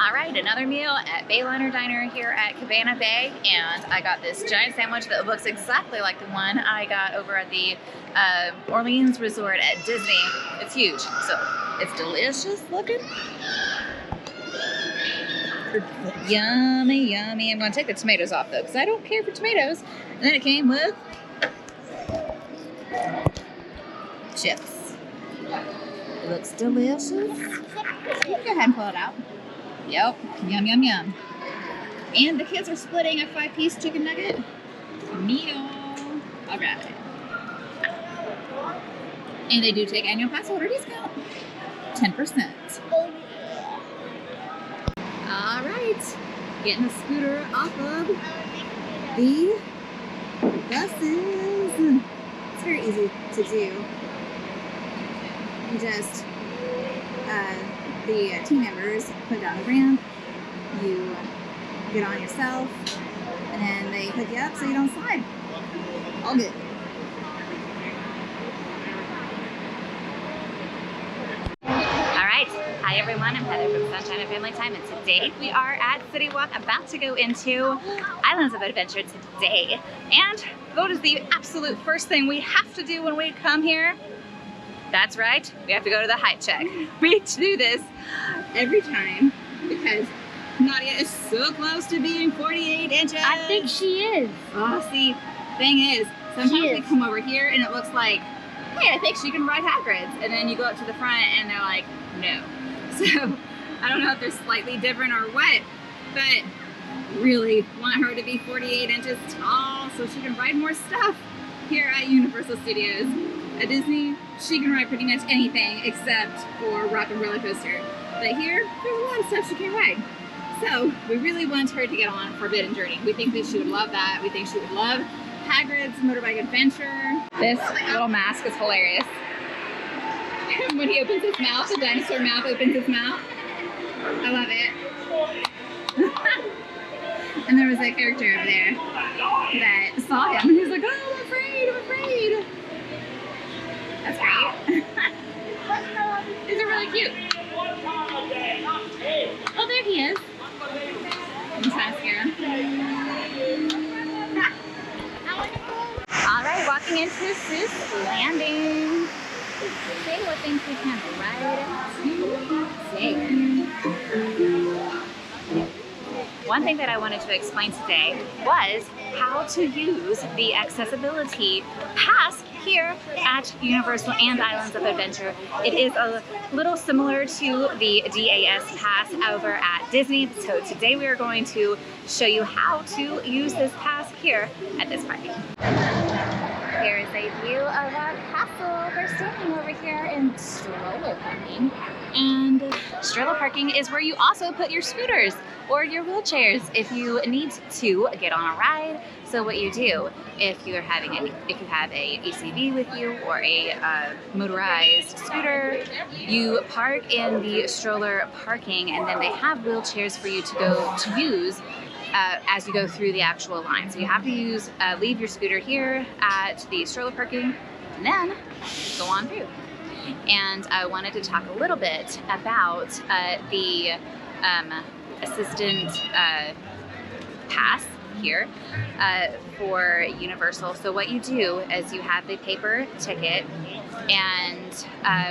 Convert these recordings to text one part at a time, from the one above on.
All right, another meal at Bayliner Diner here at Cabana Bay, and I got this giant sandwich that looks exactly like the one I got over at the Orleans Resort at Disney. It's huge, so it's delicious looking. Yummy, yummy. I'm gonna take the tomatoes off though, because I don't care for tomatoes. And then it came with chips. It looks delicious. Go ahead and pull it out. Yep, yum, yum, yum. And the kids are splitting a 5-piece chicken nugget meal. All right. And they do take annual pass holder discount, 10%. All right, getting the scooter off of the buses. It's very easy to do. You just, the team members put down the ramp, you get on yourself, and then they hook you up so you don't slide. All good. Hi everyone, I'm Heather from Sunshine and Family Time, and today we are at City Walk, about to go into Islands of Adventure today. And what is the absolute first thing we have to do when we come here? That's right, we have to go to the height check. We do this every time because Nadia is so close to being 48 inches. I think she is. Oh, see, thing is, sometimes they come over here and it looks like, hey, I think she can ride Hagrid's. And then you go up to the front and they're like, no. So I don't know if they're slightly different or what, but really want her to be 48 inches tall so she can ride more stuff here at Universal Studios. At Disney, she can ride pretty much anything except for Rock and Roller Coaster. But here, there's a lot of stuff she can ride. So we really want her to get on Forbidden Journey. We think that she would love that. We think she would love Hagrid's Motorbike Adventure. This little mask is hilarious. When he opens his mouth, the dinosaur mouth opens his mouth. I love it. And there was a character over there that saw him and he was like, oh, I'm afraid, I'm afraid. That's great. These are really cute. Oh, there he is. I'm trying to scare him. All right, walking into Seuss Landing. Say what things we can say. One thing that I wanted to explain today was how to use the accessibility pass here at Universal and Islands of Adventure. It is a little similar to the DAS pass over at Disney. So today we are going to show you how to use this pass here at this park. Here is a view of our castle. We're standing over here in Stroller Parking. And Stroller Parking is where you also put your scooters or your wheelchairs if you need to get on a ride. So what you do, if you have a ACV with you or a motorized scooter, you park in the Stroller Parking, and then they have wheelchairs for you to go to use as you go through the actual line. So you have to leave your scooter here at the Stroller Parking and then go on through. And I wanted to talk a little bit about the assistant pass here for Universal. So what you do is you have the paper ticket, and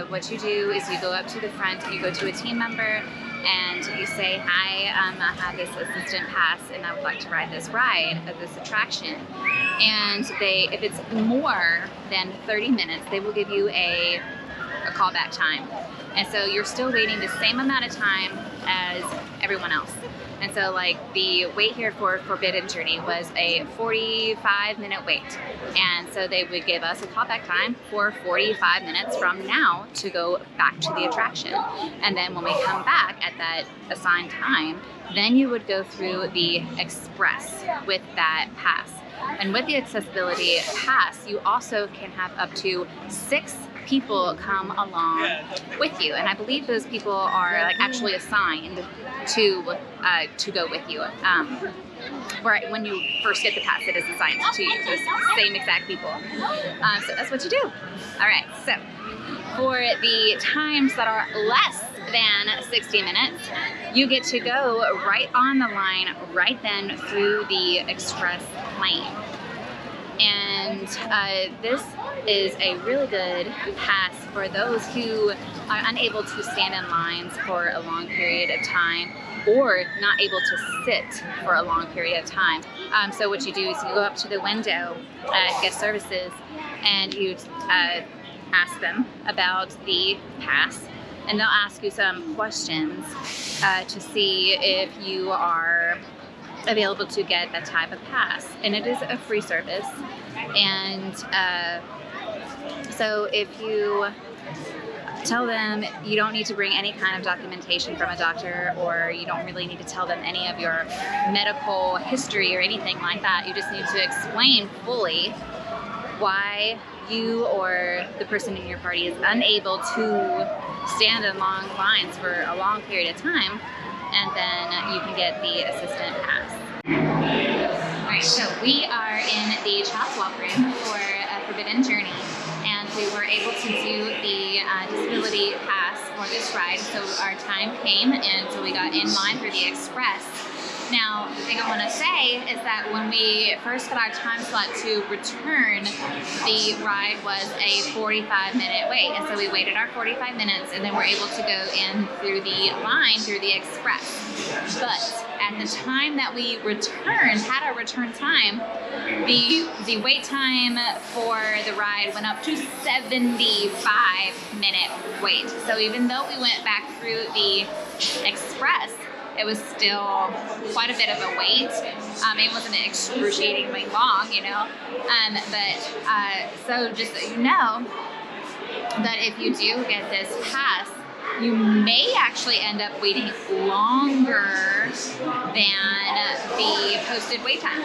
what you do is you go up to the front, you go to a team member, and you say, hi, I have this assistant pass and I would like to ride this ride of this attraction. And if it's more than 30 minutes, they will give you a callback time. And so you're still waiting the same amount of time as everyone else. And so like the wait here for Forbidden Journey was a 45-minute wait. And so they would give us a callback time for 45 minutes from now to go back to the attraction. And then when we come back at that assigned time, then you would go through the express with that pass. And with the accessibility pass, you also can have up to 6 people come along with you, and I believe those people are like actually assigned to go with you. Where when you first get the pass, it is assigned to you, those same exact people. So that's what you do. All right, so for the times that are less than 60 minutes, you get to go right on the line right then through the express lane. And this is a really good pass for those who are unable to stand in lines for a long period of time or not able to sit for a long period of time. So what you do is you go up to the window at guest services and you ask them about the pass, and they'll ask you some questions to see if you are available to get that type of pass. And it is a free service. And so if you tell them you don't need to bring any kind of documentation from a doctor, or you don't really need to tell them any of your medical history or anything like that, you just need to explain fully why you or the person in your party is unable to stand in long lines for a long period of time, and then you can get the assistant pass. Alright, so we are in the child swap room for a Forbidden Journey, and we were able to do the disability pass for this ride, so our time came, and so we got in line for the express. Now, the thing I want to say is that when we first got our time slot to return, the ride was a 45-minute wait. And so we waited our 45 minutes and then we're able to go in through the line, through the express. But at the time that we returned, had our return time, the wait time for the ride went up to 75-minute wait. So even though we went back through the express, it was still quite a bit of a wait. It wasn't excruciatingly long, you know. So just so you know, that if you do get this pass, you may actually end up waiting longer than the posted wait time.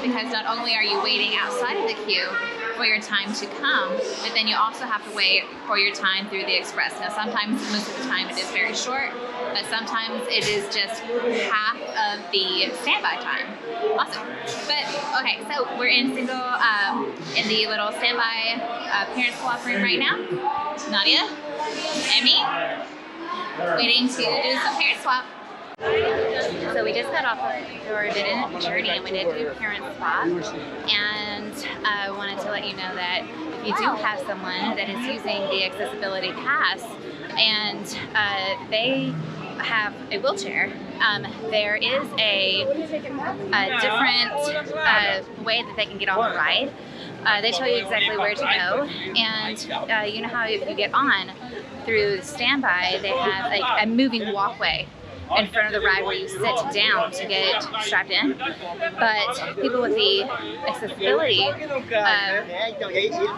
Because not only are you waiting outside of the queue for your time to come, but then you also have to wait for your time through the express. Now sometimes, most of the time it is very short, but sometimes it is just half of the standby time. Awesome. But okay, so we're in the little standby parent swap room right now. Nadia and me, waiting to do some parent swap. So we just got off of the Forbidden Journey and we did do parent swap, and I wanted to let you know that if you do have someone that is using the accessibility pass and they have a wheelchair, there is a different way that they can get on the ride. They tell you exactly where to go, and you know how if you get on through the standby, they have like a moving walkway in front of the ride where you sit down to get strapped in. But people with the accessibility,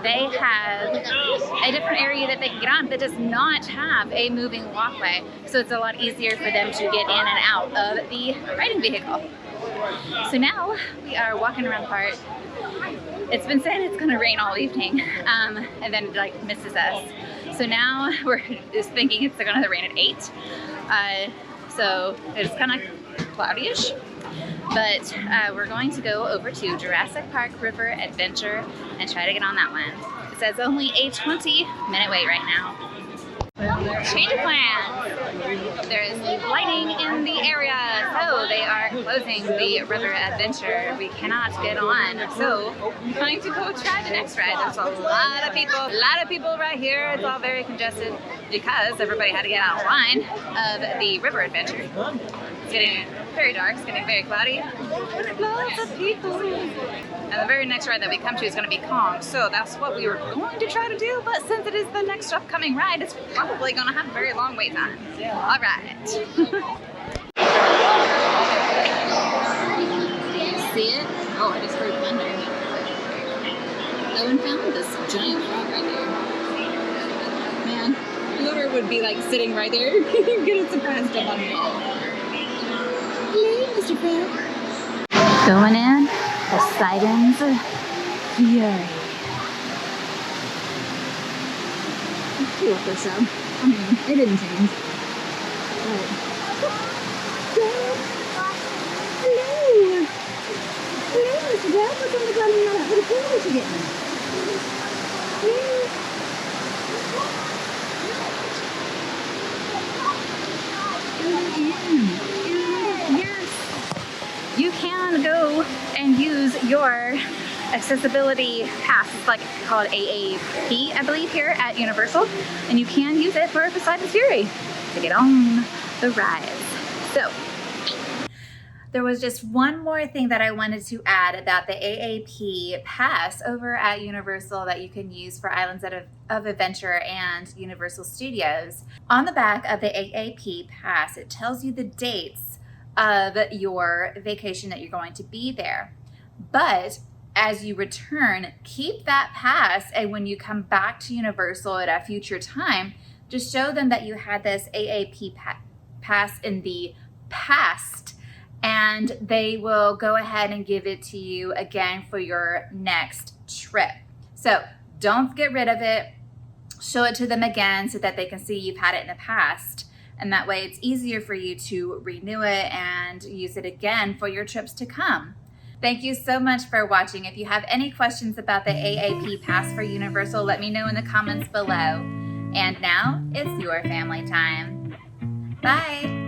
they have a different area that they can get on that does not have a moving walkway. So it's a lot easier for them to get in and out of the riding vehicle. So now we are walking around the park. It's been said it's gonna rain all evening, and then it like misses us. So now we're just thinking it's gonna rain at 8. So it's kind of cloudy-ish, but we're going to go over to Jurassic Park River Adventure and try to get on that one. It says only a 20-minute wait right now. Change of plans. There is lighting in the area, so they are closing the river adventure. We cannot get on, so I'm going to go try the next ride. There's a lot of people right here. It's all very congested because everybody had to get out of line of the river adventure. It's getting very dark, it's getting very cloudy. Lots of people. And the very next ride that we come to is going to be Kong, so that's what we were going to try to do, but since it is the next upcoming ride, it's probably going to have a very long wait time. All right. See it? Oh, I just heard thunder. Owen found this giant frog right there. Man, whoever would be like sitting right there, get a surprise jump on me. Hello, Mr. Frog. Going in. Poseidon's Fury. It's cute this show. I mean, it didn't change. But... Hello! Hello, Mr. Dad. What's on the ground now? What are you getting? Hello? your accessibility pass. It's like called AAP, I believe, here at Universal, and you can use it for Poseidon's Fury to get on the rides. So there was just one more thing that I wanted to add about the AAP pass over at Universal that you can use for Islands of Adventure and Universal Studios. On the back of the AAP pass, it tells you the dates of your vacation that you're going to be there. But as you return, keep that pass, and when you come back to Universal at a future time, just show them that you had this AAP pass in the past, and they will go ahead and give it to you again for your next trip. So don't get rid of it. Show it to them again so that they can see you've had it in the past. And that way it's easier for you to renew it and use it again for your trips to come. Thank you so much for watching. If you have any questions about the AAP pass for Universal, let me know in the comments below. And now it's your family time. Bye.